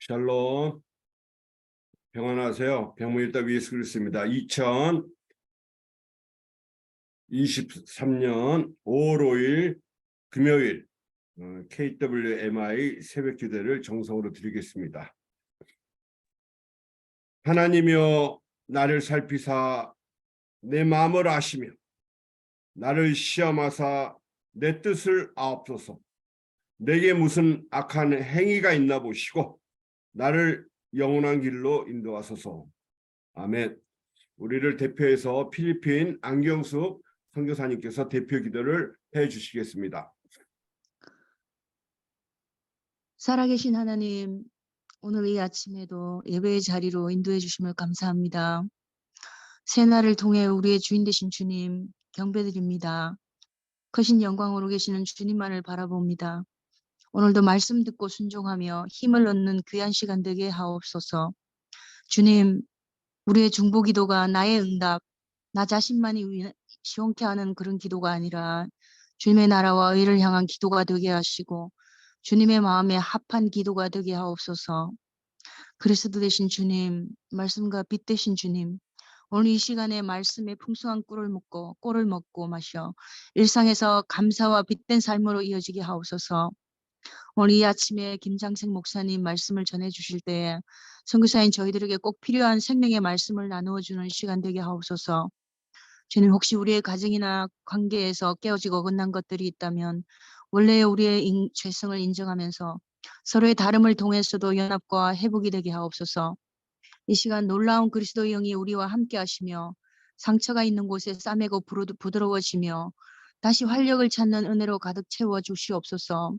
샬롬, 평안하세요. 병무일답 예수 그리스도입니다. 2023년 5월 5일 금요일 KWMI 새벽 기도를 정성으로 드리겠습니다. 하나님이여 나를 살피사 내 마음을 아시며 나를 시험하사 내 뜻을 아옵소서. 내게 무슨 악한 행위가 있나 보시고 나를 영원한 길로 인도하소서. 아멘. 우리를 대표해서 필리핀 안경숙 선교사님께서 대표 기도를 해주시겠습니다. 살아계신 하나님, 오늘 이 아침에도 예배의 자리로 인도해 주심을 감사합니다. 새날을 통해 우리의 주인 되신 주님 경배드립니다. 크신 영광으로 계시는 주님만을 바라봅니다. 오늘도 말씀 듣고 순종하며 힘을 얻는 귀한 시간 되게 하옵소서. 주님, 우리의 중보기도가 나의 응답, 나 자신만이 시원케 하는 그런 기도가 아니라 주님의 나라와 의를 향한 기도가 되게 하시고 주님의 마음에 합한 기도가 되게 하옵소서. 그리스도 되신 주님, 말씀과 빛 되신 주님, 오늘 이 시간에 말씀에 풍성한 꿀을 먹고 마셔 일상에서 감사와 빛된 삶으로 이어지게 하옵소서. 오늘 이 아침에 김장생 목사님 말씀을 전해 주실 때에 선교사인 저희들에게 꼭 필요한 생명의 말씀을 나누어 주는 시간 되게 하옵소서. 주님, 혹시 우리의 가정이나 관계에서 깨어지고 어긋난 것들이 있다면 원래 우리의 죄성을 인정하면서 서로의 다름을 통해서도 연합과 회복이 되게 하옵소서. 이 시간 놀라운 그리스도의 영이 우리와 함께 하시며 상처가 있는 곳에 싸매고 부드러워지며 다시 활력을 찾는 은혜로 가득 채워 주시옵소서.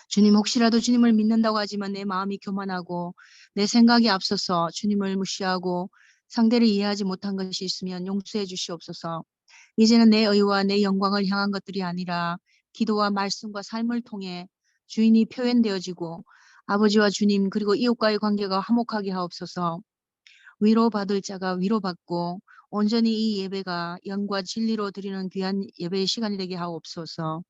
주님, 혹시라도 주님을 믿는다고 하지만 내 마음이 교만하고 내 생각이 앞서서 주님을 무시하고 상대를 이해하지 못한 것이 있으면 용서해 주시옵소서. 이제는 내 의와 내 영광을 향한 것들이 아니라 기도와 말씀과 삶을 통해 주인이 표현되어지고 아버지와 주님 그리고 이웃과의 관계가 화목하게 하옵소서. 위로받을 자가 위로받고 온전히 이 예배가 영과 진리로 드리는 귀한 예배의 시간이 되게 하옵소서.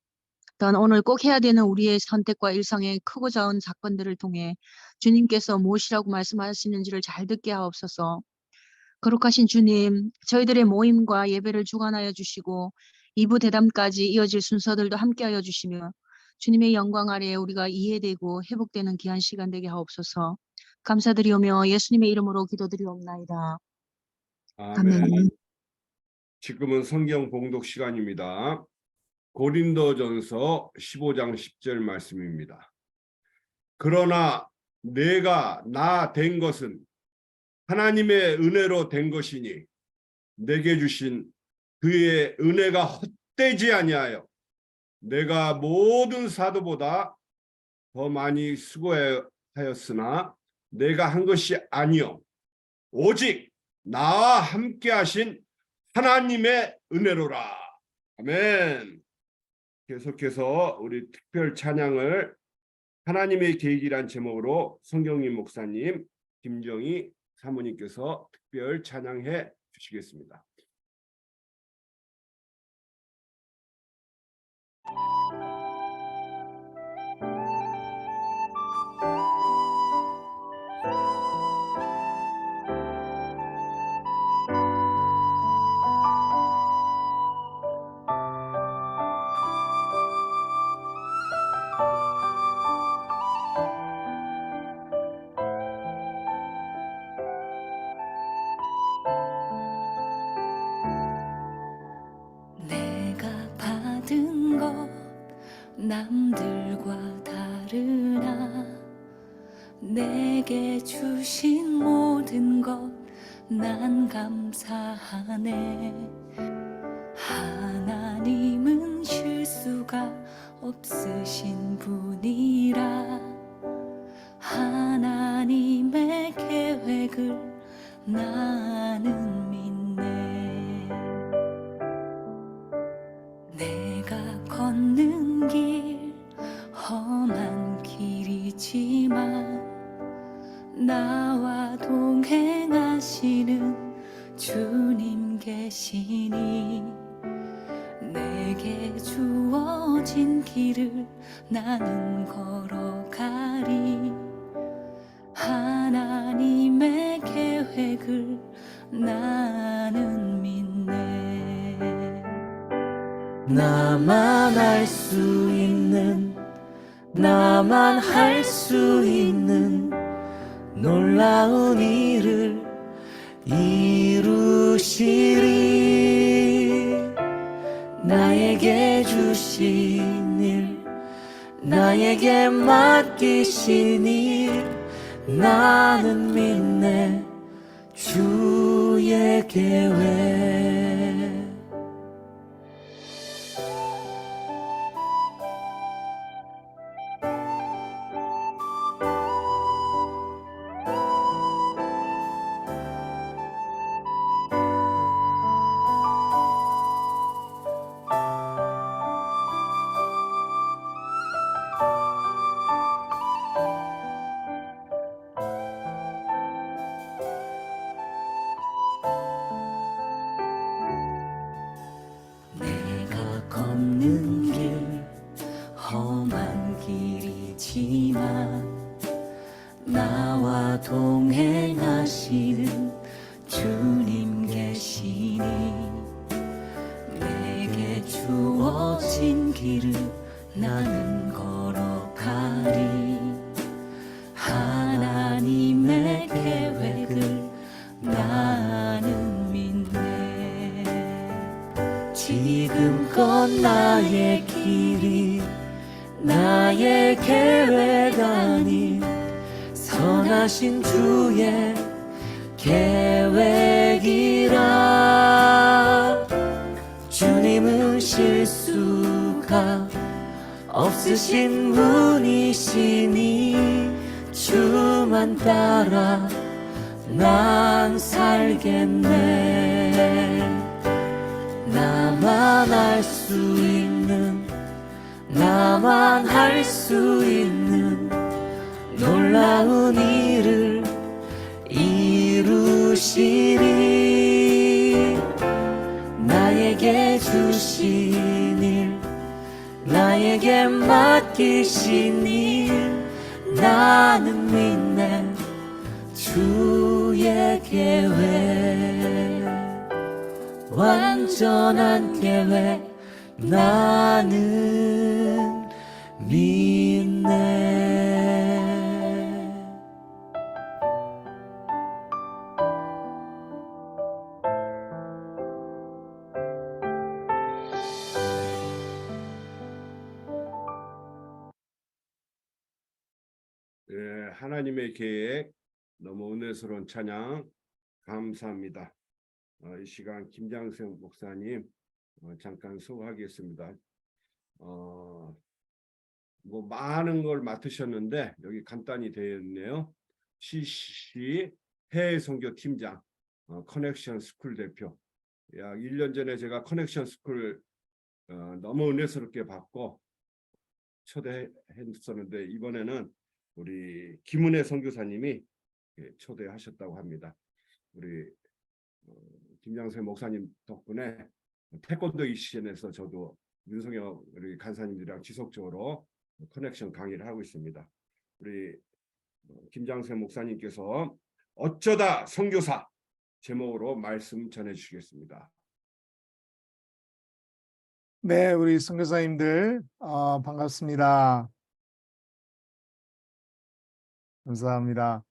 또한 오늘 꼭 해야 되는 우리의 선택과 일상의 크고 작은 사건들을 통해 주님께서 무엇이라고 말씀하시는지를 잘 듣게 하옵소서. 거룩하신 주님, 저희들의 모임과 예배를 주관하여 주시고 2부 대담까지 이어질 순서들도 함께하여 주시며 주님의 영광 아래에 우리가 이해되고 회복되는 귀한 시간 되게 하옵소서. 감사드리오며 예수님의 이름으로 기도드리옵나이다. 아멘. 아멘. 지금은 성경 봉독 시간입니다. 고린도전서 15장 10절 말씀입니다. 그러나 내가 나 된 것은 하나님의 은혜로 된 것이니 내게 주신 그의 은혜가 헛되지 아니하여 내가 모든 사도보다 더 많이 수고하였으나 내가 한 것이 아니요 오직 나와 함께 하신 하나님의 은혜로라. 아멘. 계속해서 우리 특별 찬양을 하나님의 계획이란 제목으로 성경림 목사님, 김정희 사모님께서 특별 찬양해 주시겠습니다. 남들과 다르나 내게 주신 모든 것 난 감사하네. 하나님은 실수가 없으신 분이라 하나님의 계획을 나는 믿네. 내가 걷는 길 험한 길이지만 나와 동행하시는 주님 계시니 내게 주어진 길을 나는 걸어가리. 계획을 나는 믿네. 나만 알 수 있는, 나만 할 수 있는 놀라운 일을 이루시리. 나에게 주신 일, 나에게 맡기신 일, 나는 믿네. 주의 계획. 내가 걷는 길 험한 길이지만 나와 동행하시는 주님 계시니 내게 주어진 길을 나는 걸어가리. 하나님의 계획을 나는 믿네. 지금껏 나의 길이 나의 계획 아닌 선하신 주의 계획이라. 주님은 실수가 없으신 분이시니 주만 따라 난 살겠네. 나만 알 수 있는, 나만 할 수 있는 놀라운 일을 이루시리. 나에게 주신 일, 나에게 맡기신 일, 나는 믿네. 주의 계획, 완전한 계획 나는 믿네. 예, 하나님의 계획, 너무 은혜스러운 찬양 감사합니다. 이 시간 김장생 목사님 잠깐 소개하겠습니다. 뭐 많은 걸 맡으셨는데 여기 간단히 되어 있네요. CC 해외 선교 팀장, 커넥션 스쿨 대표. 약 1년 전에 제가 커넥션 스쿨 너무 은혜스럽게 받고 초대했었는데 이번에는 우리 김은혜 선교사님이 초대하셨다고 합니다. 우리 김장세 목사님 덕분에 태권도 이시즌에서 저도 윤성혁 우리 간사님들이랑 지속적으로 커넥션 강의를 하고 있습니다. 우리 김장세 목사님께서 어쩌다 선교사 제목으로 말씀 전해 주시겠습니다. 네, 우리 선교사님들 반갑습니다. 감사합니다.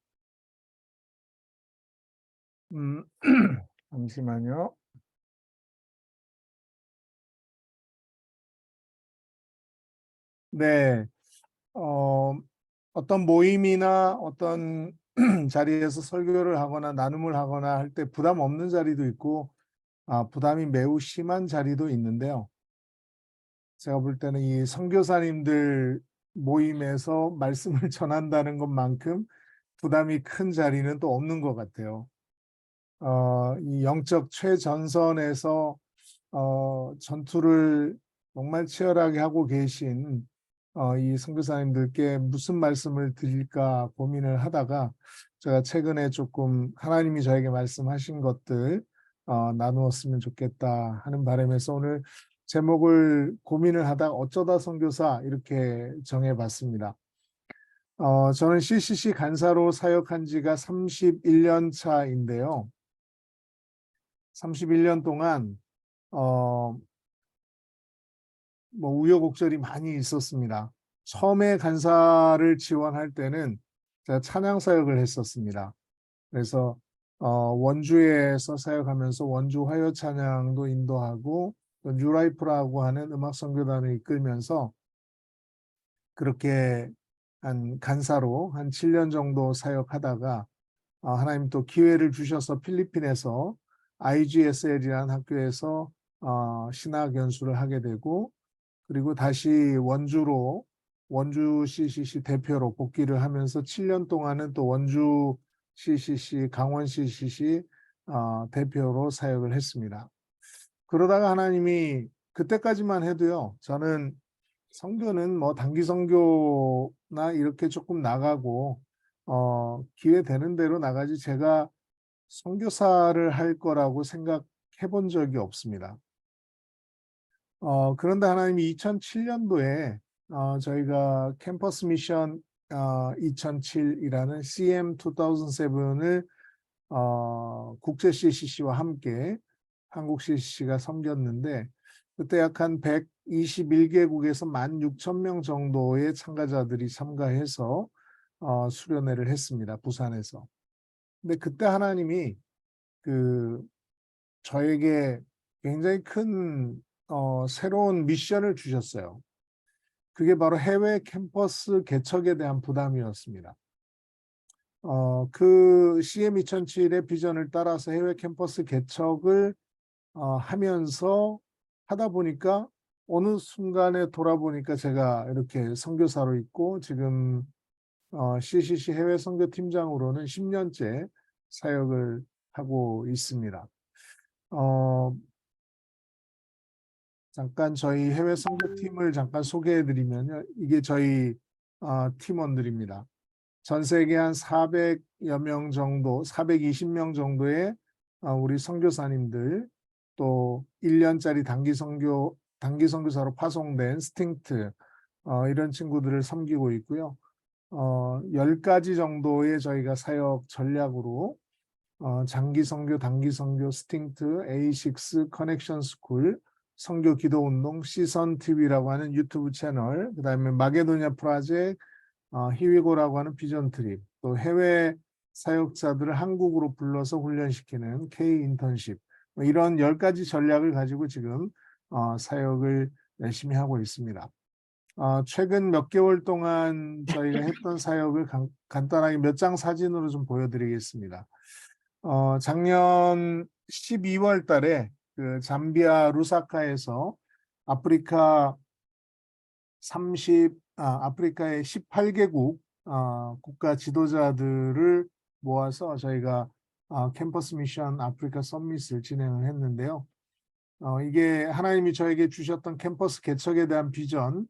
잠시만요. 네, 어떤 모임이나 어떤 자리에서 설교를 하거나 나눔을 하거나 할 때 부담 없는 자리도 있고 부담이 매우 심한 자리도 있는데요. 제가 볼 때는 이 선교사님들 모임에서 말씀을 전한다는 것만큼 부담이 큰 자리는 또 없는 것 같아요. 이 영적 최전선에서 전투를 정말 치열하게 하고 계신 이 선교사님들께 무슨 말씀을 드릴까 고민을 하다가 제가 최근에 조금 하나님이 저에게 말씀하신 것들 나누었으면 좋겠다 하는 바람에서 오늘 제목을 고민을 하다가 어쩌다 선교사 이렇게 정해봤습니다. 저는 CCC 간사로 사역한 지가 31년 차인데요. 31년 동안 뭐 우여곡절이 많이 있었습니다. 처음에 간사를 지원할 때는 제가 찬양 사역을 했었습니다. 그래서 원주에서 사역하면서 원주 화요 찬양도 인도하고 또 뉴라이프라고 하는 음악 선교단을 이끌면서 그렇게 한 간사로 한 7년 정도 사역하다가 하나님 또 기회를 주셔서 필리핀에서 IGSL이라는 학교에서 신학 연수를 하게 되고 그리고 다시 원주로 원주 CCC 대표로 복귀를 하면서 7년 동안은 또 원주 CCC, 강원 CCC 대표로 사역을 했습니다. 그러다가 하나님이 그때까지만 해도요. 저는 선교는 뭐 단기 선교나 이렇게 조금 나가고 기회 되는 대로 나가지 제가 선교사를 할 거라고 생각해 본 적이 없습니다. 그런데 하나님이 2007년도에 저희가 캠퍼스 미션 2007이라는 CM 2007을 국제 CCC와 함께 한국 CCC가 섬겼는데 그때 약 한 121개국에서 16,000명 정도의 참가자들이 참가해서 수련회를 했습니다. 부산에서. 근데 그때 하나님이 저에게 굉장히 큰 새로운 미션을 주셨어요. 그게 바로 해외 캠퍼스 개척에 대한 부담이었습니다. 그 CM 2007의 비전을 따라서 해외 캠퍼스 개척을 하면서 하다 보니까 어느 순간에 돌아보니까 제가 이렇게 선교사로 있고 지금 CCC 해외 선교팀장으로는 10년째 사역을 하고 있습니다. 잠깐 저희 해외 선교팀을 잠깐 소개해드리면요. 이게 저희 팀원들입니다. 전 세계 한 400여 명 정도, 420명 정도의 우리 선교사님들 또 1년짜리 단기 선교사로 파송된 스팅트 이런 친구들을 섬기고 있고요. 10가지 정도의 저희가 사역 전략으로 장기 선교, 단기 선교, 스팅트, A6 커넥션 스쿨, 선교 기도 운동, 시선 TV라고 하는 유튜브 채널, 그다음에 마게도냐 프로젝트, 히위고라고 하는 비전 트립, 또 해외 사역자들을 한국으로 불러서 훈련시키는 K 인턴십, 뭐 이런 10가지 전략을 가지고 지금 사역을 열심히 하고 있습니다. 최근 몇 개월 동안 저희가 했던 사역을 간단하게 몇 장 사진으로 좀 보여드리겠습니다. 작년 12월 달에 그 잠비아 루사카에서 아프리카의 18개국 국가 지도자들을 모아서 저희가 캠퍼스 미션 아프리카 서밋을 진행을 했는데요. 이게 하나님이 저에게 주셨던 캠퍼스 개척에 대한 비전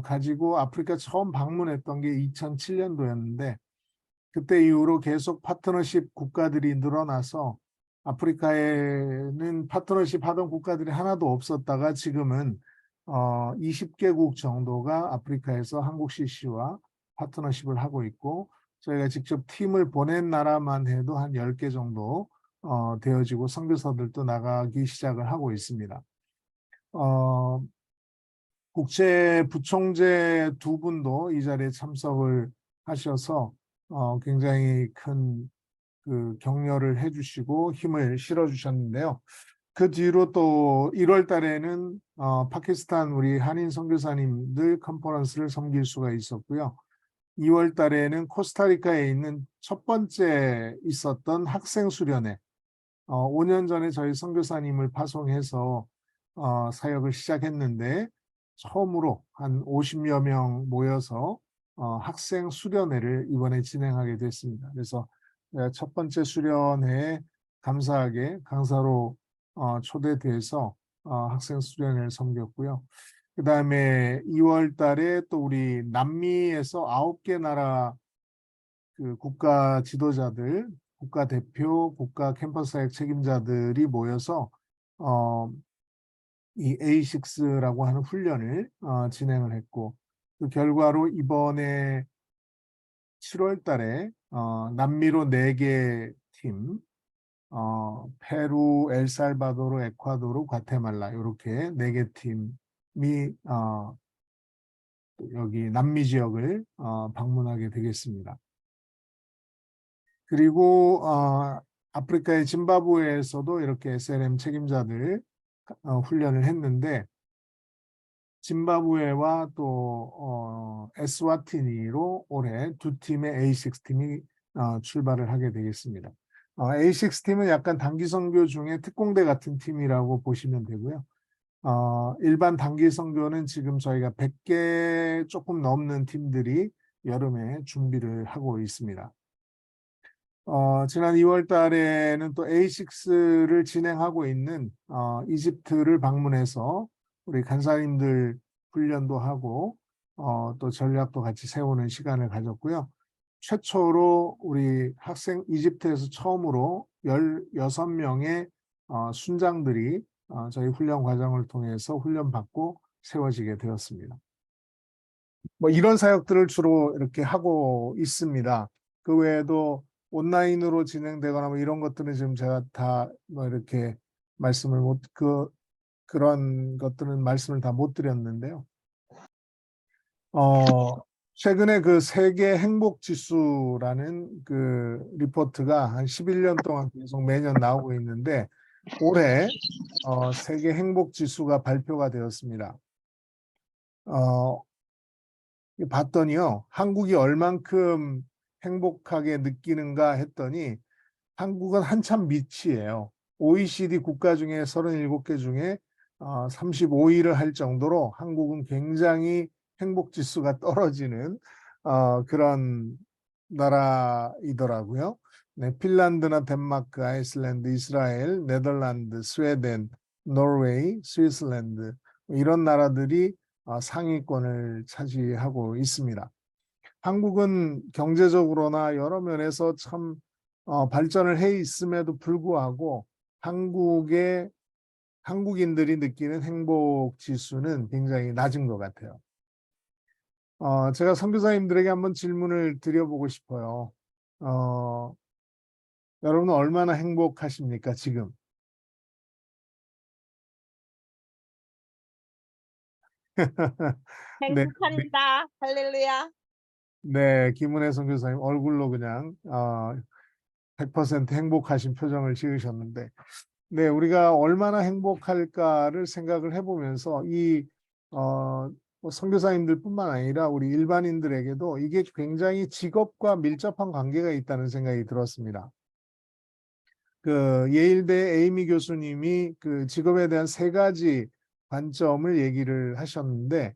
가지고 아프리카 처음 방문했던 게 2007년도였는데 그때 이후로 계속 파트너십 국가들이 늘어나서 아프리카에는 파트너십 하던 국가들이 하나도 없었다가 지금은 20개국 정도가 아프리카에서 한국 CC와 파트너십을 하고 있고 저희가 직접 팀을 보낸 나라만 해도 한 10개 정도 되어지고 선교사들도 나가기 시작을 하고 있습니다. 국제 부총재 두 분도 이 자리에 참석을 하셔서 굉장히 큰 그 격려를 해주시고 힘을 실어주셨는데요. 그 뒤로 또 1월 달에는 파키스탄 우리 한인 선교사님들 컨퍼런스를 섬길 수가 있었고요. 2월 달에는 코스타리카에 있는 첫 번째 있었던 학생 수련회 5년 전에 저희 선교사님을 파송해서 사역을 시작했는데 처음으로 한 50여 명 모여서 학생 수련회를 이번에 진행하게 됐습니다. 그래서 첫 번째 수련회에 감사하게 강사로 초대돼서 학생 수련회를 섬겼고요. 그 다음에 2월 달에 또 우리 남미에서 9개 나라 그 국가 지도자들, 국가 대표, 국가 캠퍼스 사역 책임자들이 모여서 이 A6라고 하는 훈련을 진행을 했고 그 결과로 이번에 7월 달에 남미로 4개 팀, 페루, 엘살바도르, 에콰도르, 과테말라 이렇게 4개 팀이 여기 남미 지역을 방문하게 되겠습니다. 그리고 아프리카의 짐바브웨에서도 이렇게 SLM 책임자들 훈련을 했는데 짐바브웨와 또 에스와티니로 올해 2팀의 A6 팀이 출발을 하게 되겠습니다. A6 팀은 약간 단기 선교 중에 특공대 같은 팀이라고 보시면 되고요. 일반 단기 선교는 지금 저희가 100개 조금 넘는 팀들이 여름에 준비를 하고 있습니다. 지난 2월 달에는 또 A6를 진행하고 있는 이집트를 방문해서 우리 간사님들 훈련도 하고 또 전략도 같이 세우는 시간을 가졌고요. 최초로 우리 학생 이집트에서 처음으로 16명의 순장들이 저희 훈련 과정을 통해서 훈련받고 세워지게 되었습니다. 뭐 이런 사역들을 주로 이렇게 하고 있습니다. 그 외에도 온라인으로 진행되거나 뭐 이런 것들은 지금 제가 다 뭐 이렇게 말씀을 그런 것들은 말씀을 다 못 드렸는데요. 최근에 그 세계 행복 지수라는 그 리포트가 한 11년 동안 계속 매년 나오고 있는데 올해 세계 행복 지수가 발표가 되었습니다. 봤더니요, 한국이 얼만큼 행복하게 느끼는가 했더니 한국은 한참 밑이에요. OECD 국가 중에 37개 중에 35위를 할 정도로 한국은 굉장히 행복 지수가 떨어지는 그런 나라이더라고요. 네, 핀란드나 덴마크, 아이슬란드, 이스라엘, 네덜란드, 스웨덴, 노르웨이, 스위스랜드 이런 나라들이 상위권을 차지하고 있습니다. 한국은 경제적으로나 여러 면에서 참 발전을 해 있음에도 불구하고 한국인들이 느끼는 행복 지수는 굉장히 낮은 것 같아요. 제가 선교사님들에게 한번 질문을 드려보고 싶어요. 여러분은 얼마나 행복하십니까, 지금? 네, 행복합니다. 할렐루야. 네, 김은혜 선교사님 얼굴로 그냥 100% 행복하신 표정을 지으셨는데, 네, 우리가 얼마나 행복할까를 생각을 해보면서 뭐 선교사님들뿐만 아니라 우리 일반인들에게도 이게 굉장히 직업과 밀접한 관계가 있다는 생각이 들었습니다. 그 예일대 에이미 교수님이 그 직업에 대한 3가지 관점을 얘기를 하셨는데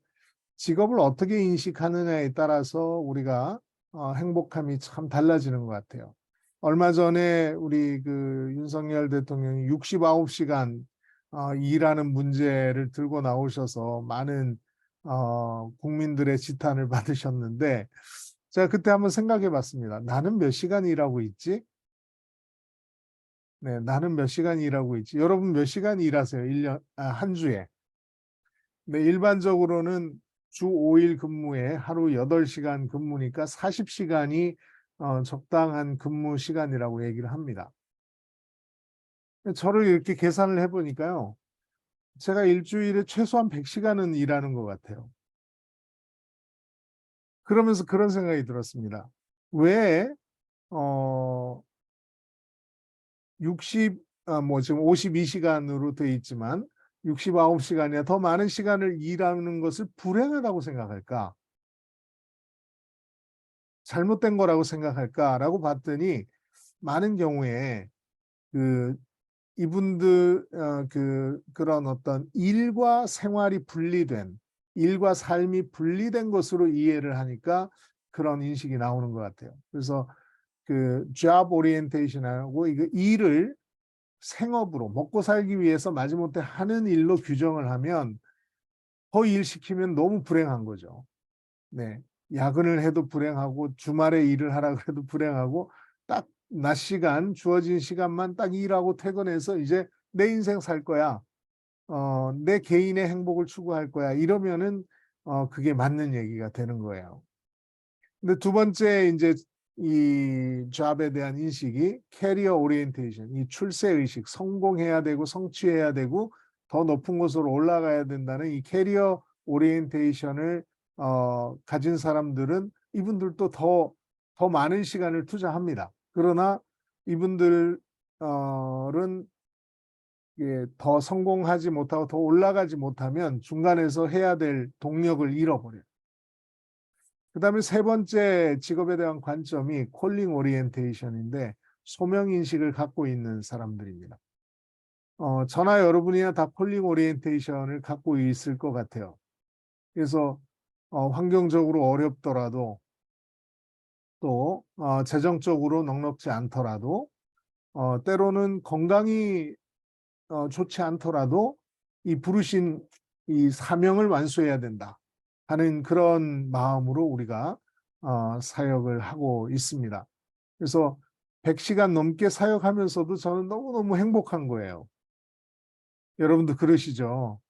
직업을 어떻게 인식하느냐에 따라서 우리가 행복함이 참 달라지는 것 같아요. 얼마 전에 우리 그 윤석열 대통령이 69시간 일하는 문제를 들고 나오셔서 많은 국민들의 지탄을 받으셨는데 제가 그때 한번 생각해 봤습니다. 나는 몇 시간 일하고 있지? 네, 나는 몇 시간 일하고 있지? 여러분 몇 시간 일하세요? 한 주에? 네, 일반적으로는 주 5일 근무에 하루 8시간 근무니까 40시간이 적당한 근무 시간이라고 얘기를 합니다. 저를 이렇게 계산을 해보니까요. 제가 일주일에 최소한 100시간은 일하는 것 같아요. 그러면서 그런 생각이 들었습니다. 왜 지금 52시간으로 돼 있지만 69시간이나 더 많은 시간을 일하는 것을 불행하다고 생각할까? 잘못된 거라고 생각할까라고 봤더니 많은 경우에 이분들 그런 어떤 일과 생활이 분리된 일과 삶이 분리된 것으로 이해를 하니까 그런 인식이 나오는 것 같아요. 그래서 그 job orientation하고 이거 일을 생업으로 먹고 살기 위해서 마지못해 하는 일로 규정을 하면 더 일 시키면 너무 불행한 거죠. 네, 야근을 해도 불행하고 주말에 일을 하라고 해도 불행하고 딱 낮 시간 주어진 시간만 딱 일하고 퇴근해서 이제 내 인생 살 거야. 내 개인의 행복을 추구할 거야. 이러면은 그게 맞는 얘기가 되는 거예요. 근데 두 번째 이제 이 잡에 대한 인식이 캐리어 오리엔테이션, 이 출세 의식, 성공해야 되고 성취해야 되고 더 높은 곳으로 올라가야 된다는 이 캐리어 오리엔테이션을 가진 사람들은 이분들도 더 많은 시간을 투자합니다. 그러나 이분들은 더 성공하지 못하고 더 올라가지 못하면 중간에서 해야 될 동력을 잃어버려요. 그 다음에 세 번째 직업에 대한 관점이 콜링 오리엔테이션인데 소명인식을 갖고 있는 사람들입니다. 저나 여러분이나 다 콜링 오리엔테이션을 갖고 있을 것 같아요. 그래서 환경적으로 어렵더라도 또 재정적으로 넉넉지 않더라도 때로는 건강이 좋지 않더라도 이 부르신 이 사명을 완수해야 된다 하는 그런 마음으로 우리가 사역을 하고 있습니다. 그래서 100시간 넘게 사역하면서도 저는 너무너무 행복한 거예요. 여러분도 그러시죠?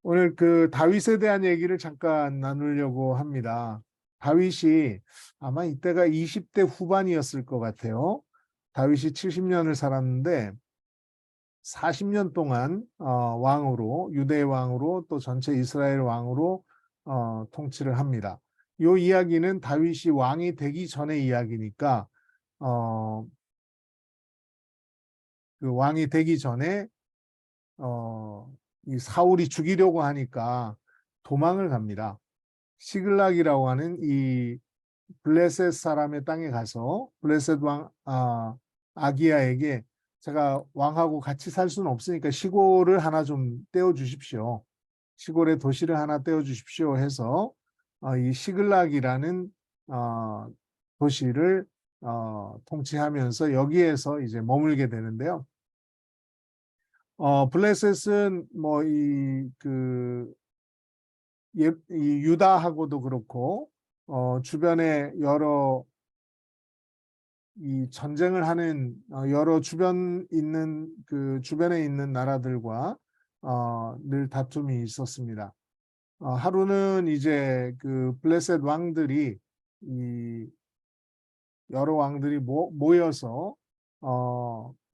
오늘 그 다윗에 대한 얘기를 잠깐 나누려고 합니다. 다윗이 아마 이때가 20대 후반이었을 것 같아요. 다윗이 70년을 살았는데 40년 동안 왕으로, 유대 왕으로 또 전체 이스라엘 왕으로 통치를 합니다. 이 이야기는 다윗이 왕이 되기 전의 이야기니까 그 왕이 되기 전에 이 사울이 죽이려고 하니까 도망을 갑니다. 시글락이라고 하는 이 블레셋 사람의 땅에 가서 블레셋 왕 아기야에게 제가 왕하고 같이 살 수는 없으니까 시골을 하나 좀 떼어 주십시오. 시골의 도시를 하나 떼어 주십시오 해서 이 시글락이라는 도시를 통치하면서 여기에서 이제 머물게 되는데요. 블레셋은 뭐 이 유다하고도 그렇고 주변에 여러 이 전쟁을 하는 여러 주변에 있는 나라들과 늘 다툼이 있었습니다. 하루는 이제 그 블레셋 왕들이 이 여러 왕들이 모여서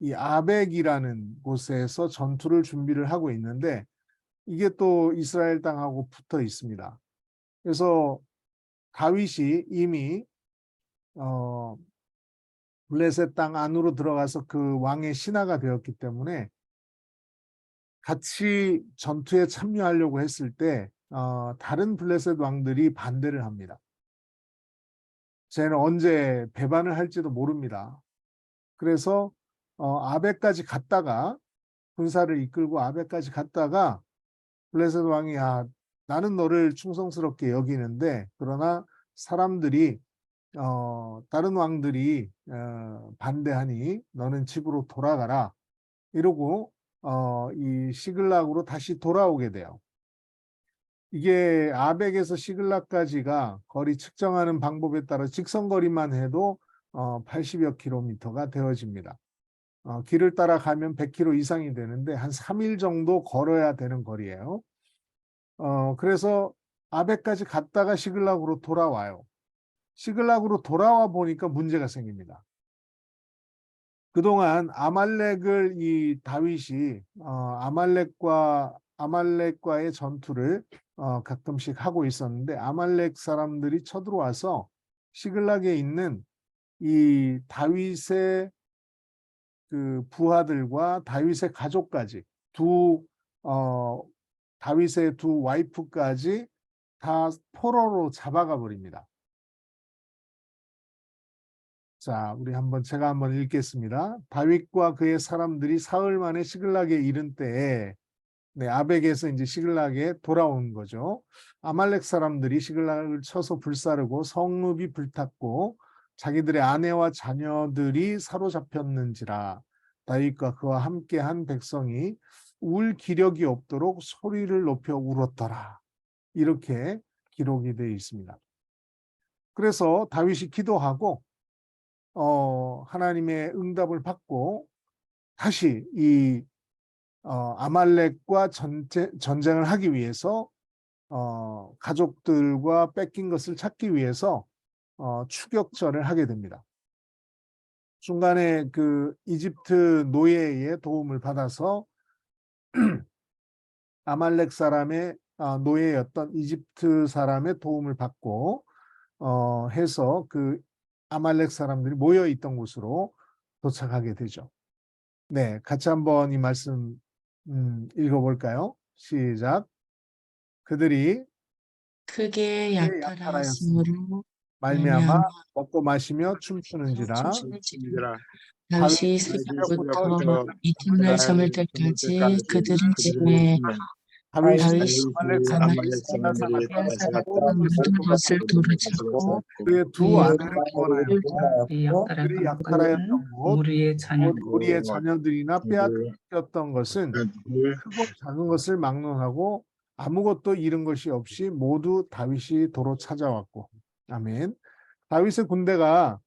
이 아벡이라는 곳에서 전투를 준비를 하고 있는데 이게 또 이스라엘 땅하고 붙어 있습니다. 그래서 다윗이 이미 블레셋 땅 안으로 들어가서 그 왕의 신하가 되었기 때문에 같이 전투에 참여하려고 했을 때 다른 블레셋 왕들이 반대를 합니다. 쟤는 언제 배반을 할지도 모릅니다. 그래서 아벡까지 갔다가 군사를 이끌고 아벡까지 갔다가 블레셋 왕이 나는 너를 충성스럽게 여기는데 그러나 사람들이 다른 왕들이 반대하니 너는 집으로 돌아가라 이러고 이 시글락으로 다시 돌아오게 돼요. 이게 아벡에서 시글락까지가 거리 측정하는 방법에 따라 직선거리만 해도 80여 킬로미터가 되어집니다. 길을 따라가면 100km 이상이 되는데 한 3일 정도 걸어야 되는 거리예요. 그래서 아벡까지 갔다가 시글락으로 돌아와요. 시글락으로 돌아와 보니까 문제가 생깁니다. 그동안 아말렉을 이 다윗이 아말렉과의 전투를 가끔씩 하고 있었는데 아말렉 사람들이 쳐들어와서 시글락에 있는 이 다윗의 그 부하들과 다윗의 가족까지 다윗의 두 와이프까지 다 포로로 잡아가 버립니다. 자, 제가 한번 읽겠습니다. 다윗과 그의 사람들이 사흘 만에 시글락에 이른 때에 아벡에서 이제 시글락에 돌아온 거죠. 아말렉 사람들이 시글락을 쳐서 불사르고 성읍이 불탔고 자기들의 아내와 자녀들이 사로잡혔는지라 다윗과 그와 함께한 백성이 울 기력이 없도록 소리를 높여 울었더라. 이렇게 기록이 되어 있습니다. 그래서 다윗이 기도하고 하나님의 응답을 받고 다시 이 아말렉과 전쟁을 하기 위해서 가족들과 뺏긴 것을 찾기 위해서 추격전을 하게 됩니다. 중간에 그 이집트 노예의 도움을 받아서 아말렉 사람의 노예였던 이집트 사람의 도움을 받고 해서 그 아말렉 사람들이 모여 있던 곳으로 도착하게 되죠. 네, 같이 한번 이 말씀 읽어볼까요? 시작. 그들이 크게 약탈하였으므로 말미암아 말미암아 먹고 마시며 춤추는지라. 춤추는지라. 다윗이 다윗이 새벽부터 새벽부터 이튿날 저물 때까지 그들은 집에 다윗이 다윗이 아말렉 아말렉 사람들이 사람들이 모든 모든 것을 도로 잡고 잡고 그의 두 그의 아들을 구원하였고 이 그들이 약탈했던 것은 약탈하였던 곳 무리의 곧 자녀들 우리의 자녀들이나 빼앗겼던 것은 크고 작은 것을 막론하고 아무것도 잃은 것이 없이 모두 다윗이 도로 찾아왔고. 아멘. 다윗의 군대가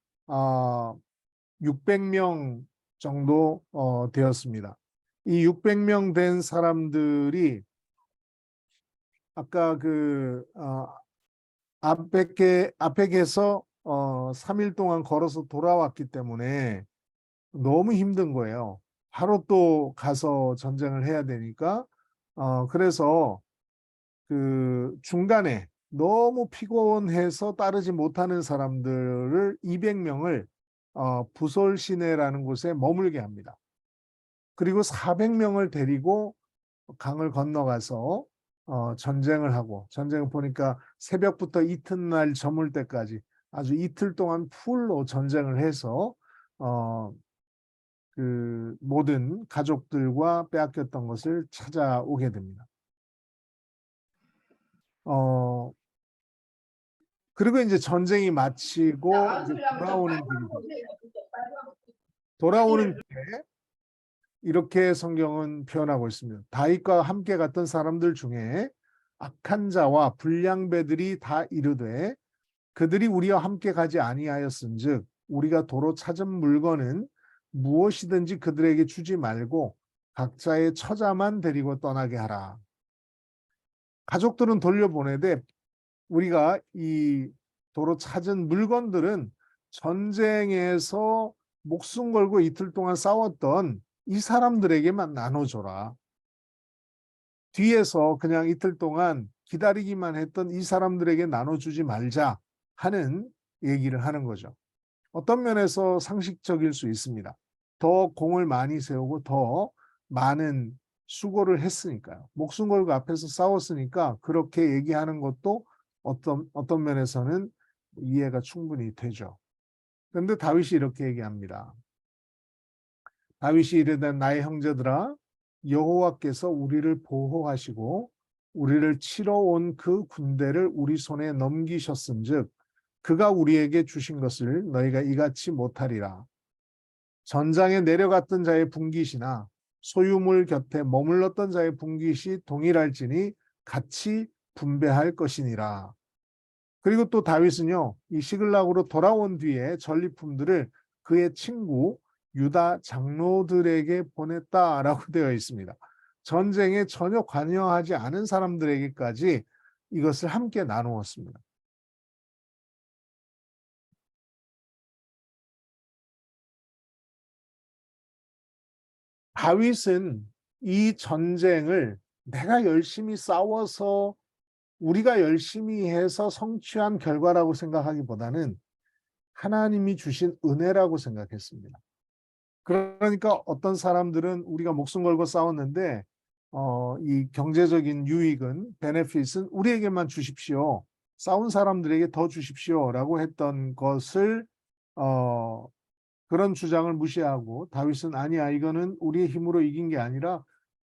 600명 정도 되었습니다. 이 600명 된 사람들이 아까 그 아펙에서 3일 동안 걸어서 돌아왔기 때문에 너무 힘든 거예요. 바로 또 가서 전쟁을 해야 되니까. 그래서 그 중간에 너무 피곤해서 따르지 못하는 사람들을 200명을 부솔 시내라는 곳에 머물게 합니다. 그리고 400명을 데리고 강을 건너가서 전쟁을 하고, 전쟁을 보니까 새벽부터 이튿날 저물 때까지 아주 이틀 동안 풀로 전쟁을 해서 그 모든 가족들과 빼앗겼던 것을 찾아오게 됩니다. 그리고 이제 전쟁이 마치고 이제 돌아오는 길에 이렇게 성경은 표현하고 있습니다. 다윗과 함께 갔던 사람들 중에 악한 자와 불량배들이 다 이르되 그들이 우리와 함께 가지 아니하였은즉 우리가 도로 찾은 물건은 무엇이든지 그들에게 주지 말고 각자의 처자만 데리고 떠나게 하라. 가족들은 돌려보내되 우리가 이 도로 찾은 물건들은 전쟁에서 목숨 걸고 이틀 동안 싸웠던 이 사람들에게만 나눠줘라. 뒤에서 그냥 이틀 동안 기다리기만 했던 이 사람들에게 나눠주지 말자 하는 얘기를 하는 거죠. 어떤 면에서 상식적일 수 있습니다. 더 공을 많이 세우고 더 많은 수고를 했으니까요. 목숨 걸고 앞에서 싸웠으니까 그렇게 얘기하는 것도 어떤 면에서는 이해가 충분히 되죠. 그런데 다윗이 이렇게 얘기합니다. 다윗이 이르되 나의 형제들아 여호와께서 우리를 보호하시고 우리를 치러 온 그 군대를 우리 손에 넘기셨은즉 그가 우리에게 주신 것을 너희가 이같이 못하리라. 전장에 내려갔던 자의 분깃이나 소유물 곁에 머물렀던 자의 분깃이 동일할지니 같이 분배할 것이니라. 그리고 또 다윗은요, 이 시글락으로 돌아온 뒤에 전리품들을 그의 친구 유다 장로들에게 보냈다라고 되어 있습니다. 전쟁에 전혀 관여하지 않은 사람들에게까지 이것을 함께 나누었습니다. 다윗은 이 전쟁을 내가 열심히 싸워서 우리가 열심히 해서 성취한 결과라고 생각하기보다는 하나님이 주신 은혜라고 생각했습니다. 그러니까 어떤 사람들은 우리가 목숨 걸고 싸웠는데 이 경제적인 유익은 베네핏은 우리에게만 주십시오. 싸운 사람들에게 더 주십시오라고 했던 것을 그런 주장을 무시하고 다윗은 아니야 이거는 우리의 힘으로 이긴 게 아니라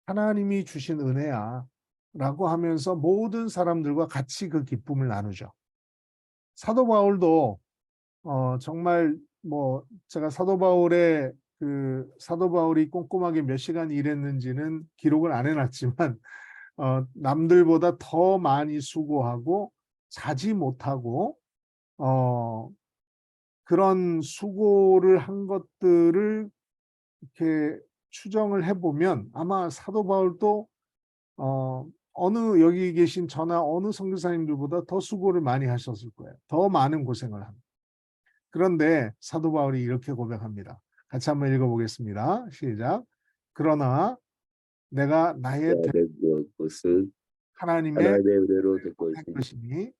하나님이 주신 은혜야 라고 하면서 모든 사람들과 같이 그 기쁨을 나누죠. 사도 바울도 정말 뭐 제가 사도 바울이 꼼꼼하게 몇 시간 일했는지는 기록을 안 해놨지만 남들보다 더 많이 수고하고 자지 못하고 그런 수고를 한 것들을 이렇게 추정을 해보면 아마 사도 바울도 어느 여기 계신 저나 어느 선교사님들보다 더 수고를 많이 하셨을 거예요. 더 많은 고생을 합니다. 그런데 사도 바울이 이렇게 고백합니다. 같이 한번 읽어보겠습니다. 시작. 그러나 내가 나의 것은 하나님의 하나님의 은혜로 듣고 한 있습니다. 것이니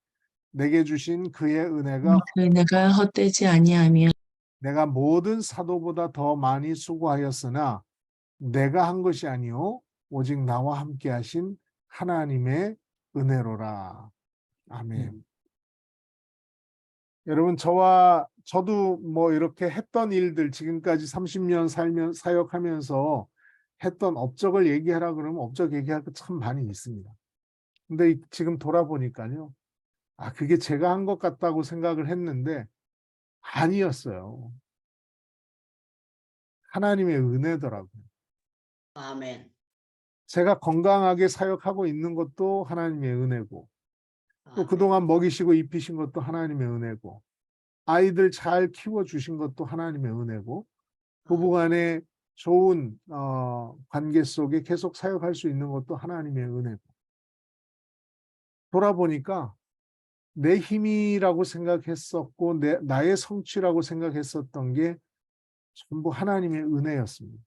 내게 주신 그의 은혜가 내가 헛되지 아니하며 내가 모든 사도보다 더 많이 수고하였으나 내가 한 것이 아니요 오직 나와 함께 하신 하나님의 은혜로라. 아멘. 여러분 저도 뭐 이렇게 했던 일들 지금까지 30년 사역하면서 했던 업적을 얘기하라 그러면 업적 얘기할 거 참 많이 있습니다. 근데 지금 돌아보니까요. 그게 제가 한 것 같다고 생각을 했는데 아니었어요. 하나님의 은혜더라고요. 아멘. 제가 건강하게 사역하고 있는 것도 하나님의 은혜고 또 아멘. 그동안 먹이시고 입히신 것도 하나님의 은혜고 아이들 잘 키워주신 것도 하나님의 은혜고 부부간에 좋은 관계 속에 계속 사역할 수 있는 것도 하나님의 은혜고 돌아보니까 내 힘이라고 생각했었고 나의 성취라고 생각했었던 게 전부 하나님의 은혜였습니다.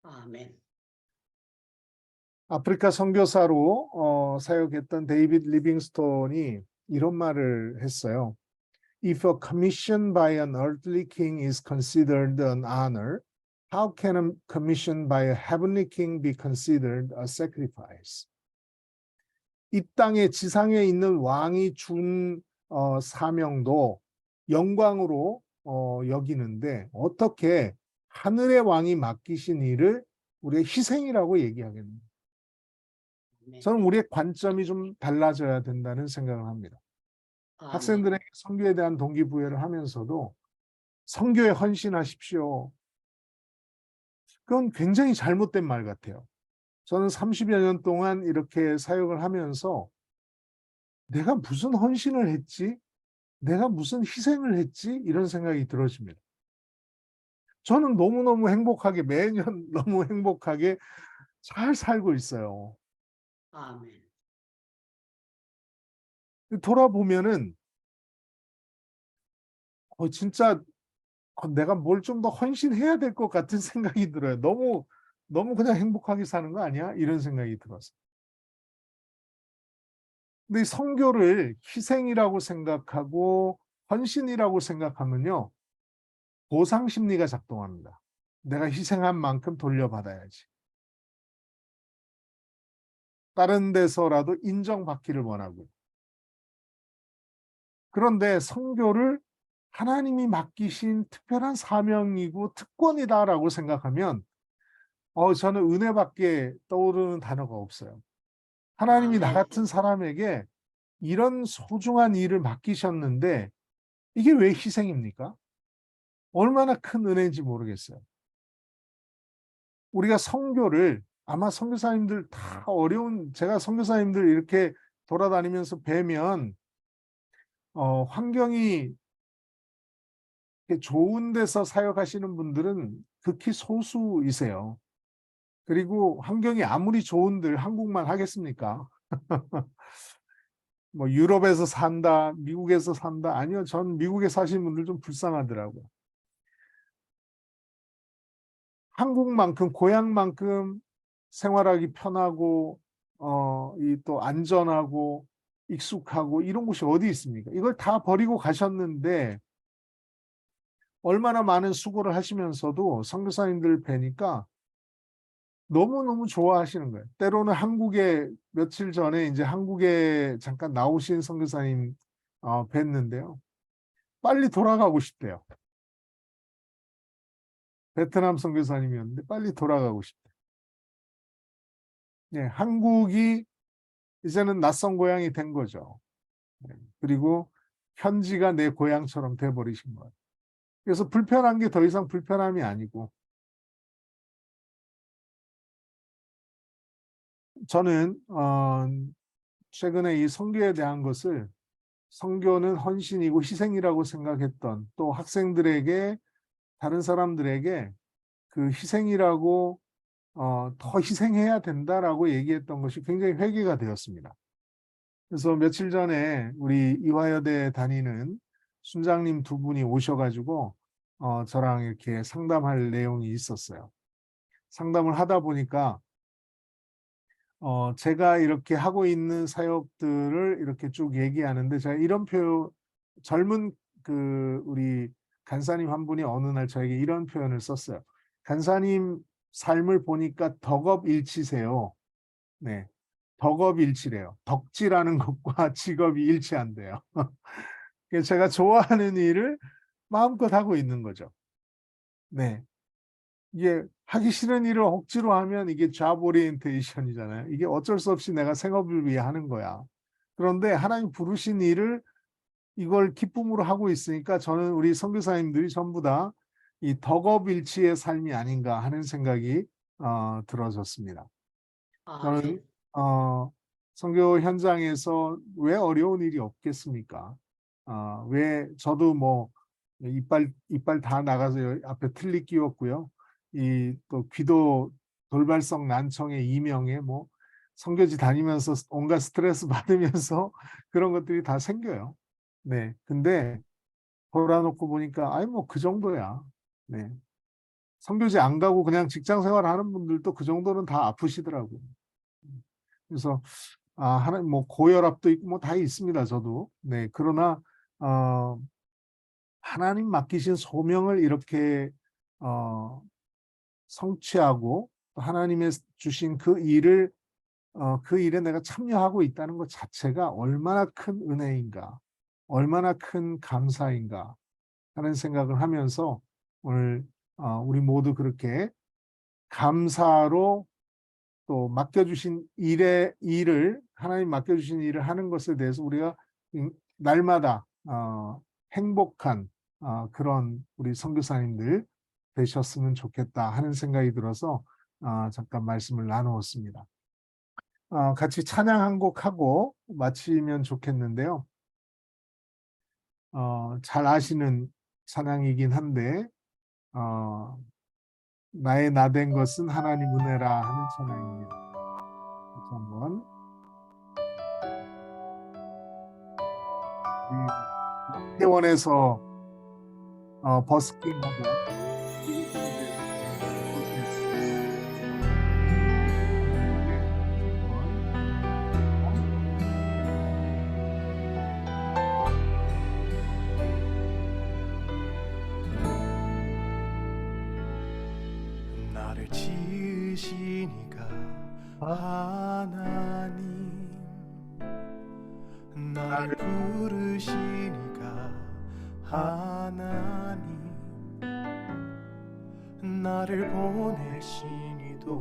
아멘. 아프리카 선교사로 사역했던 데이빗 리빙스톤이 이런 말을 했어요. If a commission by an earthly king is considered an honor, how can a commission by a heavenly king be considered a sacrifice? 이 땅에 지상에 있는 왕이 준 사명도 영광으로 여기는데 어떻게 하늘의 왕이 맡기신 일을 우리의 희생이라고 얘기하겠는가? 아멘. 저는 우리의 관점이 좀 달라져야 된다는 생각을 합니다. 아멘. 학생들에게 선교에 대한 동기부여를 하면서도 선교에 헌신하십시오. 그건 굉장히 잘못된 말 같아요. 저는 30여 년 동안 이렇게 사역을 하면서 내가 무슨 헌신을 했지? 내가 무슨 희생을 했지? 이런 생각이 들어집니다. 저는 너무너무 행복하게 매년 너무 행복하게 잘 살고 있어요. 아멘. 돌아보면은 진짜 내가 뭘 좀 더 헌신해야 될 것 같은 생각이 들어요. 너무 그냥 행복하게 사는 거 아니야? 이런 생각이 들어서. 근데 이 선교를 희생이라고 생각하고 헌신이라고 생각하면요. 보상 심리가 작동합니다. 내가 희생한 만큼 돌려받아야지. 다른 데서라도 인정받기를 원하고요. 그런데 선교를 하나님이 맡기신 특별한 사명이고 특권이다라고 생각하면 저는 은혜밖에 떠오르는 단어가 없어요. 하나님이 나 아멘. 같은 사람에게 이런 소중한 일을 맡기셨는데 이게 왜 희생입니까? 얼마나 큰 은혜인지 모르겠어요. 우리가 선교를 아마 선교사님들 다 제가 선교사님들 이렇게 돌아다니면서 뵈면 환경이 좋은 데서 사역하시는 분들은 극히 소수이세요. 그리고 환경이 아무리 좋은들 한국말 하겠습니까? 뭐 유럽에서 산다, 미국에서 산다. 아니요, 전 미국에 사시는 분들 좀 불쌍하더라고요. 한국만큼 고향만큼 생활하기 편하고 이 또 안전하고 익숙하고 이런 곳이 어디 있습니까? 이걸 다 버리고 가셨는데 얼마나 많은 수고를 하시면서도 선교사님들 뵈니까 너무너무 좋아하시는 거예요. 때로는 한국에 며칠 전에 이제 한국에 잠깐 나오신 선교사님 뵀는데요. 빨리 돌아가고 싶대요. 베트남 선교사님이었는데 빨리 돌아가고 싶대요. 네, 한국이 이제는 낯선 고향이 된 거죠. 네, 그리고 현지가 내 고향처럼 돼버리신 거예요. 그래서 불편한 게 더 이상 불편함이 아니고 저는 최근에 이 선교에 대한 것을 선교는 헌신이고 희생이라고 생각했던 또 학생들에게 다른 사람들에게 그 희생이라고 더 희생해야 된다라고 얘기했던 것이 굉장히 회개가 되었습니다. 그래서 며칠 전에 우리 이화여대 다니는 순장님 두 분이 오셔가지고 저랑 이렇게 상담할 내용이 있었어요. 상담을 하다 보니까 제가 이렇게 하고 있는 사역들을 이렇게 쭉 얘기하는데 제가 이런 표현, 젊은 우리 간사님 한 분이 어느 날 저에게 이런 표현을 썼어요. 간사님 삶을 보니까 덕업일치세요. 네, 덕업일치래요. 덕질하는 것과 직업이 일치한대요. 그래서 제가 좋아하는 일을 마음껏 하고 있는 거죠. 네, 이게 하기 싫은 일을 억지로 하면 이게 job orientation이잖아요. 이게 어쩔 수 없이 내가 생업을 위해 하는 거야. 그런데 하나님 부르신 일을 이걸 기쁨으로 하고 있으니까 저는 우리 선교사님들이 전부 다 이 덕업일치의 삶이 아닌가 하는 생각이 들어졌습니다. 저는 아멘. 선교 현장에서 왜 어려운 일이 없겠습니까? 왜 저도 뭐 이빨 다 나가서 앞에 틀니 끼웠고요. 이 또 귀도 돌발성 난청의 이명에 뭐 선교지 다니면서 온갖 스트레스 받으면서 그런 것들이 다 생겨요. 네, 근데 돌아놓고 보니까 아이 뭐 그 정도야. 네, 선교지 안 가고 그냥 직장 생활 하는 분들도 그 정도는 다 아프시더라고요. 그래서 하나님 뭐 고혈압도 있고 뭐 다 있습니다. 저도. 네, 그러나 하나님 맡기신 소명을 이렇게 성취하고 하나님의 주신 그 일을 그 일에 내가 참여하고 있다는 것 자체가 얼마나 큰 은혜인가, 얼마나 큰 감사인가 하는 생각을 하면서 오늘 우리 모두 그렇게 감사로 또 맡겨주신 일을 하나님 맡겨주신 일을 하는 것에 대해서 우리가 날마다 행복한 그런 우리 선교사님들 되셨으면 좋겠다 하는 생각이 들어서 잠깐 말씀을 나누었습니다. 같이 찬양 한 곡 하고 마치면 좋겠는데요. 잘 아시는 찬양이긴 한데 나의 나 된 것은 하나님 은혜라 하는 찬양입니다. 다시 한번 태원에서 버스킹하고 나를 지으시니가 하나님, 나를 부르시니가 하나님, 나를 보내시니도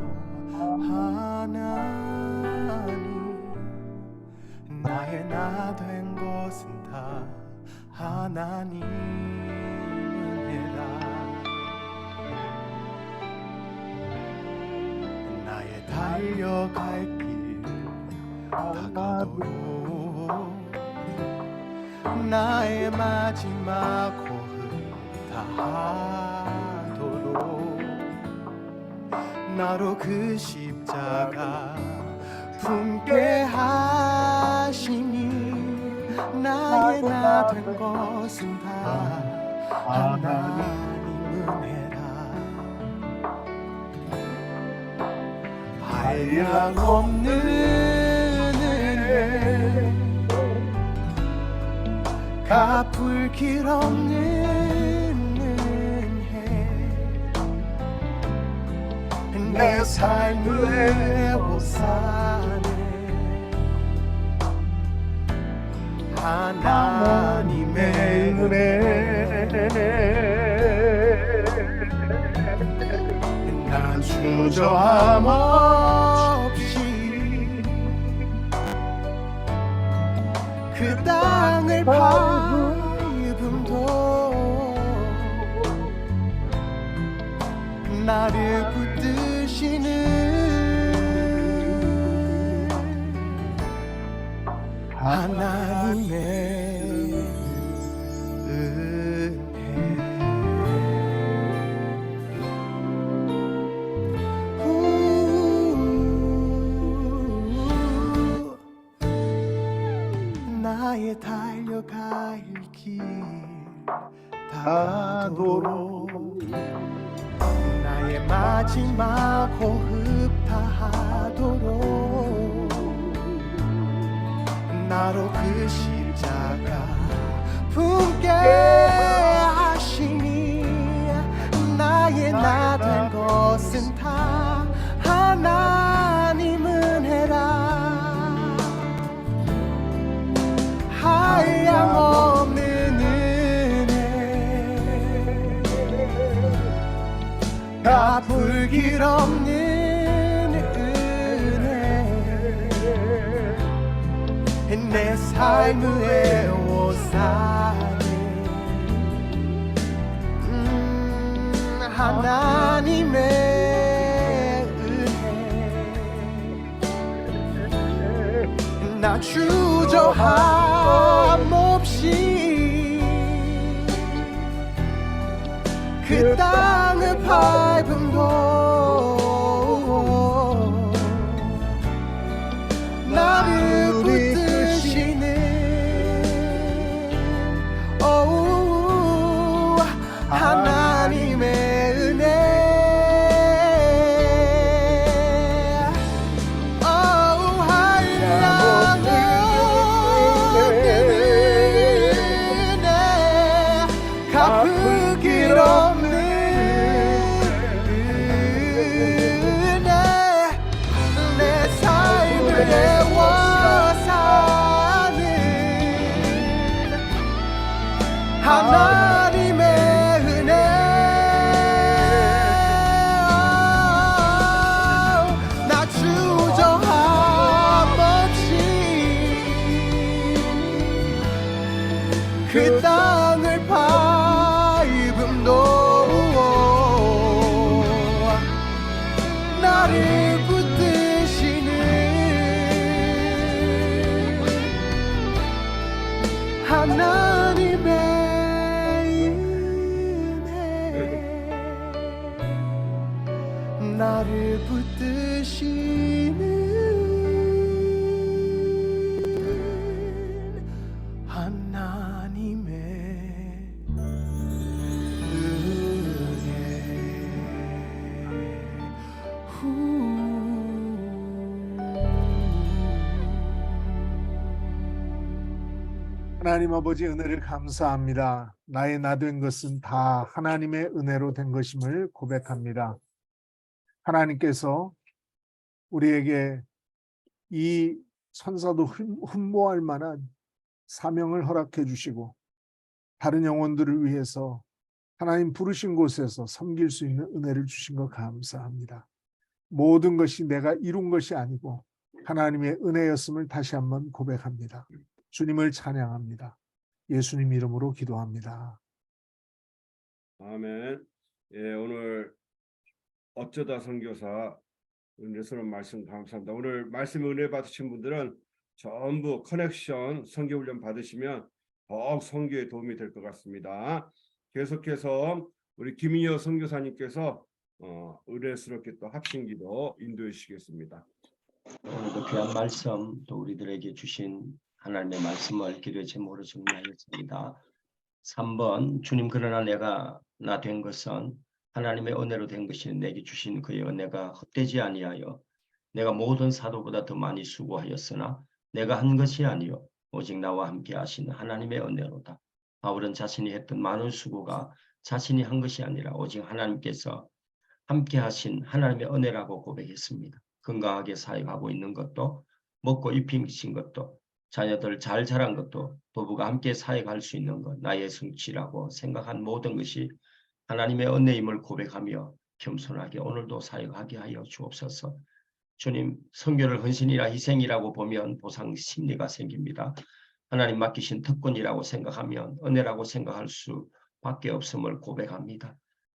하나님, 나의 나 된 것은 다 하나님 은혜라. 나의 달려갈 길 다가도록, 나의 마지막 호흡 다하도록, 나로 그 십자가 품게 하시니 나의 나 된 것은 다 하나님 은혜라. 한량 없는 은혜, 갚을 길 없는 은혜, 내 삶을 애워싸네 하나님의 은혜. 난 주저함 없이 그 땅을 밟음도 나를 붙드시는 하나님의 은혜. 나의 달려갈 길 다하도록 나의 마지막 호흡 다하도록 나로 그 십자가 품게 하시니 나의 나 된 것은 다 하나님 은혜라 한량없는 은혜 갚을 길 없는 은혜 내 삶을 외워사네 하나님의 은혜 나 주저함 없이 그 땅을 밟음도 나를 붙드시는 하나님의 은혜 한량없는 은혜 갚을 길 없는 은혜 내 삶을 애워 사는 하나님의 은혜 나 주저함 없이 그 땅을 밟음도 나를 붙드시는 하나님의 은혜 나를 붙드시는 하나님의 하나님 아버지 은혜를 감사합니다. 나의 나 된 것은 다 하나님의 은혜로 된 것임을 고백합니다. 하나님께서 우리에게 이 천사도 흠모할 만한 사명을 허락해 주시고 다른 영혼들을 위해서 하나님 부르신 곳에서 섬길 수 있는 은혜를 주신 것 감사합니다. 모든 것이 내가 이룬 것이 아니고 하나님의 은혜였음을 다시 한번 고백합니다. 주님을 찬양합니다. 예수님 이름으로 기도합니다. 아멘. 예, 오늘 어쩌다 선교사 은혜스러운 말씀 감사합니다. 오늘 말씀 은혜 받으신 분들은 전부 커넥션 선교훈련 받으시면 더욱 선교에 도움이 될 것 같습니다. 계속해서 우리 김인여 선교사님께서 은혜스럽게 또 합심기도 인도해 주시겠습니다. 오늘도 귀한 말씀 또 우리들에게 주신 하나님의 말씀을 기도의 제목으로 정리하였습니다. 3번 주님 그러나 내가 나 된 것은 하나님의 은혜로 된 것이 내게 주신 그의 은혜가 헛되지 아니하여 내가 모든 사도보다 더 많이 수고하였으나 내가 한 것이 아니요 오직 나와 함께 하신 하나님의 은혜로다. 바울은 자신이 했던 많은 수고가 자신이 한 것이 아니라 오직 하나님께서 함께 하신 하나님의 은혜라고 고백했습니다. 건강하게 사역하고 있는 것도 먹고 입히신 것도 자녀들 잘 자란 것도 부부가 함께 사역할 수 있는 것 나의 성취라고 생각한 모든 것이 하나님의 은혜임을 고백하며 겸손하게 오늘도 사역하게 하여 주옵소서. 주님 선교를 헌신이라 희생이라고 보면 보상 심리가 생깁니다. 하나님 맡기신 특권이라고 생각하면 은혜라고 생각할 수밖에 없음을 고백합니다.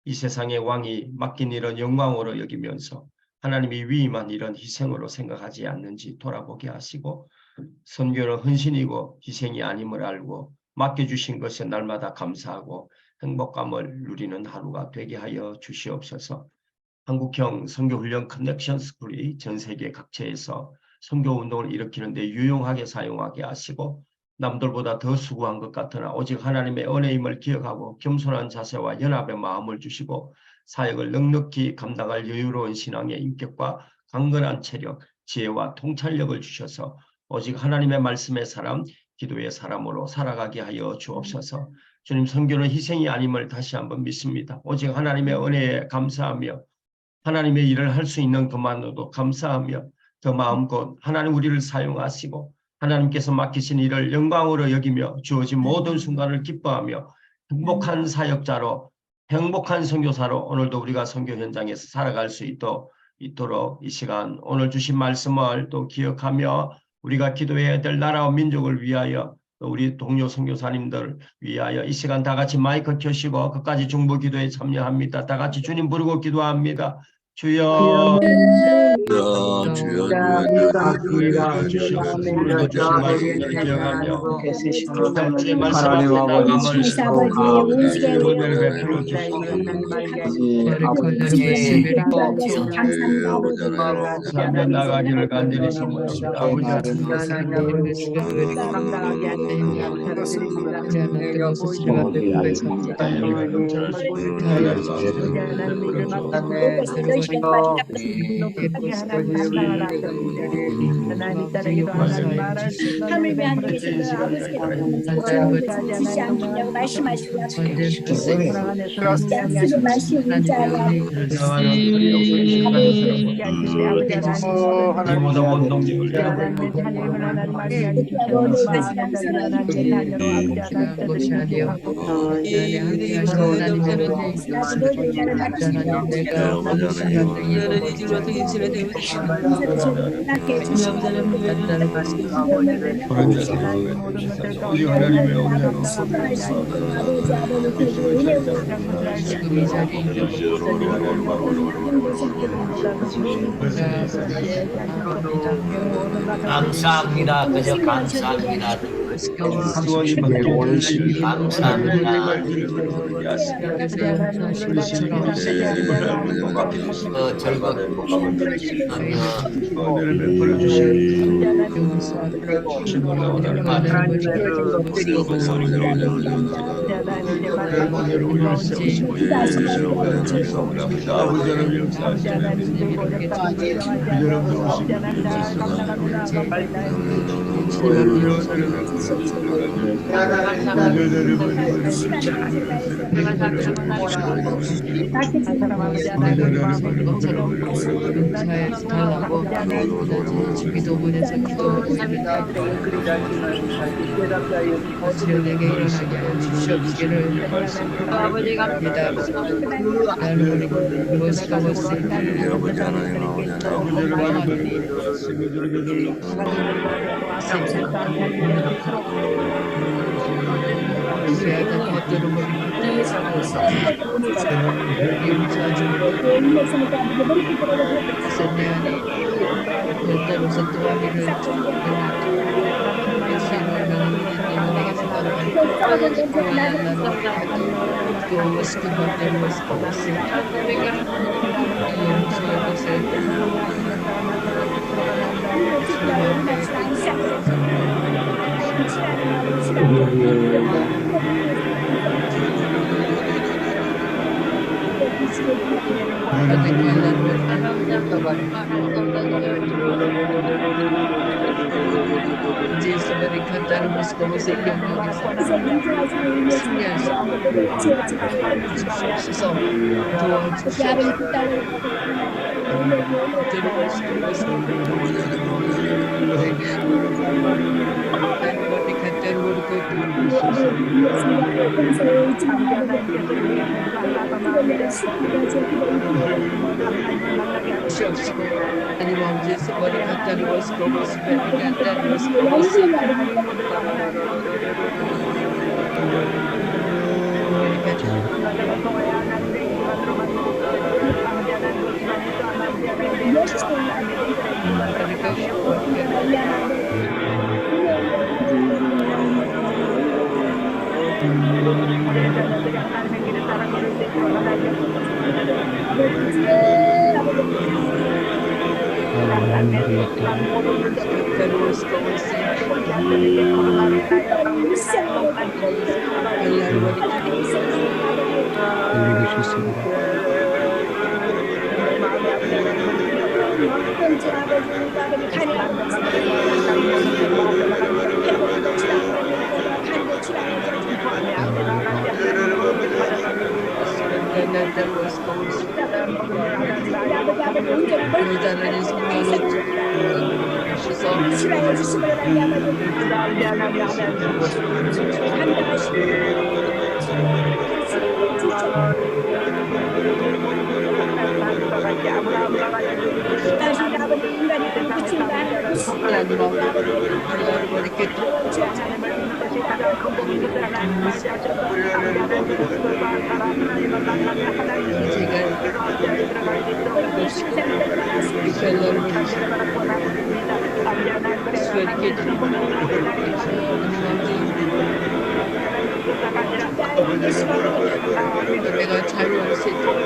이 세상의 왕이 맡긴 일은 영광으로 여기면서 하나님이 위임한 일은 희생으로 생각하지 않는지 돌아보게 하시고 선교는 헌신이고 희생이 아님을 알고 맡겨주신 것에 날마다 감사하고 행복감을 누리는 하루가 되게 하여 주시옵소서. 한국형 선교훈련 커넥션 스쿨이 전 세계 각처에서 선교운동을 일으키는 데 유용하게 사용하게 하시고 남들보다 더 수고한 것 같으나 오직 하나님의 은혜임을 기억하고 겸손한 자세와 연합의 마음을 주시고 사역을 넉넉히 감당할 여유로운 신앙의 인격과 강건한 체력, 지혜와 통찰력을 주셔서 오직 하나님의 말씀의 사람, 기도의 사람으로 살아가게 하여 주옵소서. 주님, 선교는 희생이 아님을 다시 한번 믿습니다. 오직 하나님의 은혜에 감사하며 하나님의 일을 할 수 있는 것만으로도 감사하며 더 마음껏 하나님 우리를 사용하시고 하나님께서 맡기신 일을 영광으로 여기며 주어진 모든 순간을 기뻐하며 행복한 사역자로 행복한 선교사로 오늘도 우리가 선교 현장에서 살아갈 수 있도록 이 시간 오늘 주신 말씀을 또 기억하며 우리가 기도해야 될 나라와 민족을 위하여 또 우리 동료 선교사님들 위하여 이 시간 다 같이 마이크 켜시고 끝까지 중보 기도에 참여합니다. 다 같이 주님 부르고 기도합니다. 주여 주여 주시옵소서. 오늘도 주신 말씀을 기억하며 주의 말씀을 나감을 은혜를 베풀어 주시고 삶에 나가기를 간절히 소원합니다. 아버지 하나님 따르기도 하나님 말할 수 있는 하물며 하나님께서 아버지께 지시 않기냐고 말씀하시고 약속의 말씀 의지하여 감사합니다. 그저 감사합니다. 지연에게 일어나게 하여 주시옵기를 아버지갑니다. 무엇이가 cantaremos como se animamos para cantaremos como se cantaremos como se Amen. 살리실 수 있습니다. 현재 아버지 가능한 것을 여자는 성령으로 주셔서 이스라엘 주심으로 말미암아 당신 아버지 인간이 그친다 하나님 하나님 이렇게 내가 자유할 수 있도록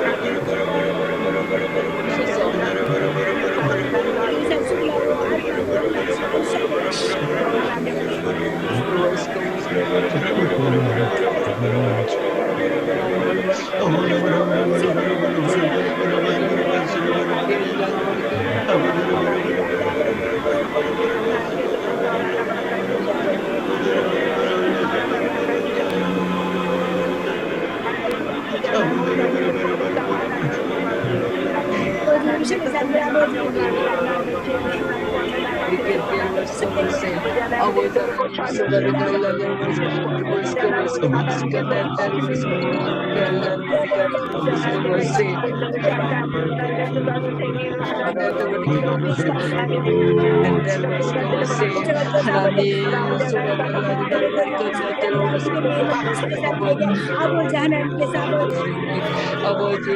아버지 하나님께서 아버지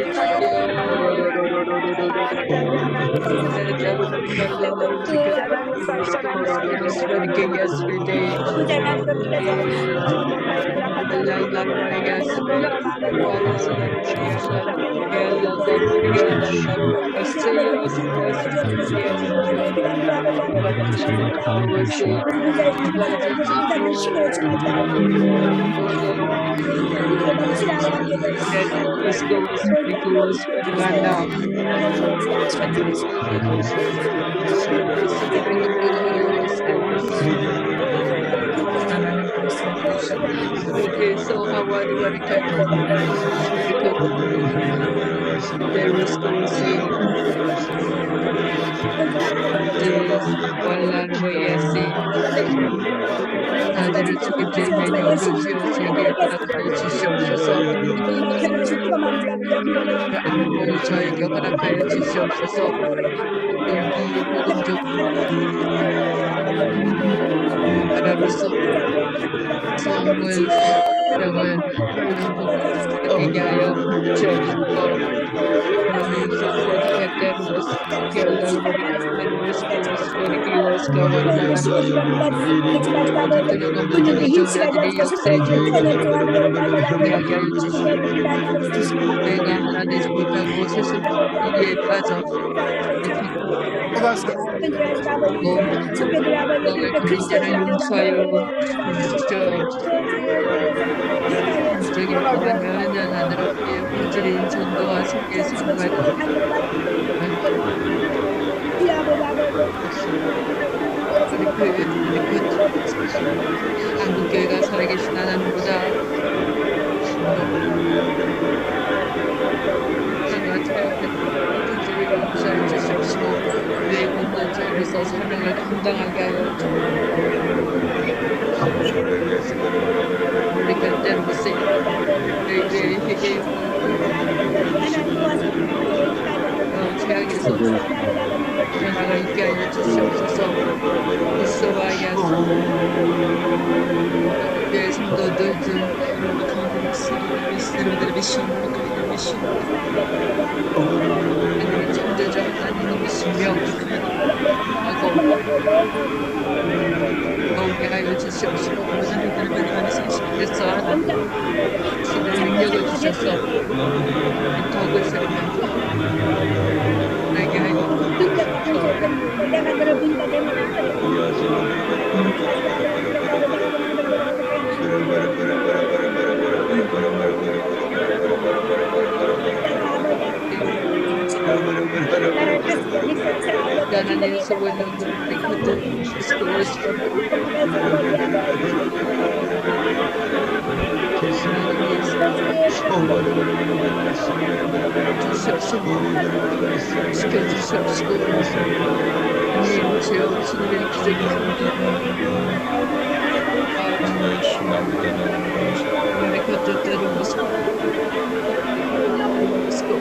나들을 죽일 때에 여주시오 제게 허락하여 주시옵소서. 저에게 허락하여 주시옵소서. 이 복음적 나라로서 성을 명을 되게 하여 주옵소서. 내가 하나 되지 못하고 세상에 빠져 너의 그리스도를 용서하여 저기 보면 하늘 앞에 혼질인 전도와 세계 성갈 한국교회가 살아계신 하나님보다 용서해 주십시오. 내 못난 죄에서 사명을 감당하게 하여 우리가 때로서 너희들의 회개의 죄악에서 변화가 있게 하여 주시옵소서. 그리스도와 야수 내 성도들 미스터들의 미신으로 하나님의 창조자 하나님이시며 오게 하여 주시옵시고 모든 이들을 많이 생식해서 신의 능력을 주셔서 덕을 세우며 내게 하여 주옵소서. 하나님께서 원하는 그들 시켜주시옵시고 하나님 주여 주님의 기적이 우리 곁에 때로 모습